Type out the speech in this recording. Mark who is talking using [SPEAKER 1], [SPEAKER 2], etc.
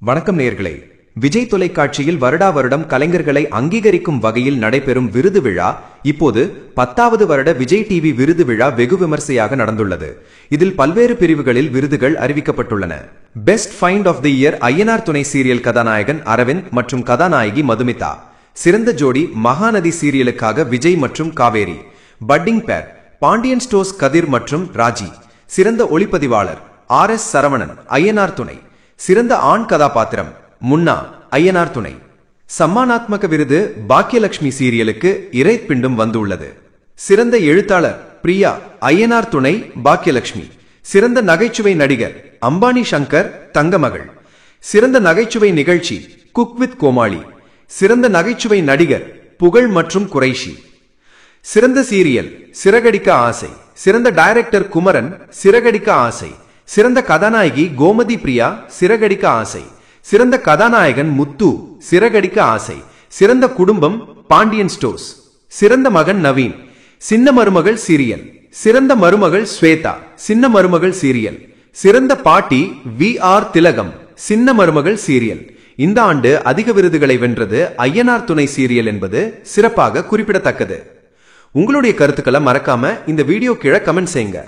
[SPEAKER 1] வணக்கம் நேயர்களே. விஜய் தொலைக்காட்சியில் வருடா வருடம் கலைஞர்களை அங்கீகரிக்கும் வகையில் நடைபெறும் விருது விழா இப்போது 10வது வருட விஜய் டிவி விருது விழா வெகு விமர்சையாக நடந்துள்ளது. இதில் பல்வேறு பிரிவுகளில் விருதுகள் அறிவிக்கப்பட்டுள்ளன. Best find of the year Ayyanar துணை சீரியல் கதாநாயகன் அரவிந்த் மற்றும் கதாநாயகி மதுமிதா. சிறந்த ஜோடி மகாநதி சீரியலுக்காக விஜய் மற்றும் காவேரி. பட்டிங் பேர் பாண்டியன் ஸ்டோர்ஸ் கதிர் மற்றும் ராஜி. சிறந்த ஒளிப்பதிவாளர் RS சரவணன் ஐயனார் துணை. சிறந்த ஆண் கதாபாத்திரம் முன்னா ஐயனார் துணை. சம்மானாத்மக விருது பாக்கியலட்சுமி சீரியலுக்கு இறைப்பிண்டும் வந்துள்ளது. சிறந்த எழுத்தாளர் பிரியா ஐயனார் துணை பாக்கியலட்சுமி. சிறந்த நகைச்சுவை நடிகர் அம்பானி சங்கர் தங்கமகள். சிறந்த நகைச்சுவை நிகழ்ச்சி குக் வித் கோமாளி. சிறந்த நகைச்சுவை நடிகர் புகழ் மற்றும் குறைஷி. சிறந்த சீரியல் சிறகடிக்க ஆசை. சிறந்த டைரக்டர் குமரன் சிறகடிக்க ஆசை. சிறந்த கதாநாயகி கோமதி பிரியா சிறகடிக்க ஆசை. சிறந்த கதாநாயகன் முத்து சிறகடிக்க ஆசை. சிறந்த குடும்பம் பாண்டியன் ஸ்டோர்ஸ். சிறந்த மகன் நவீன் சின்ன மருமகள் சீரியல். சிறந்த மருமகள் ஸ்வேதா சின்ன மருமகள் சீரியல். சிறந்த பாட்டி VR திலகம் சின்ன மருமகள் சீரியல். இந்த ஆண்டு அதிக விருதுகளை வென்றது ஐயனார் துணை சீரியல் என்பது சிறப்பாக குறிப்பிடத்தக்கது. உங்களுடைய கருத்துக்களை மறக்காம இந்த வீடியோ கீழே கமெண்ட் செய்யுங்க.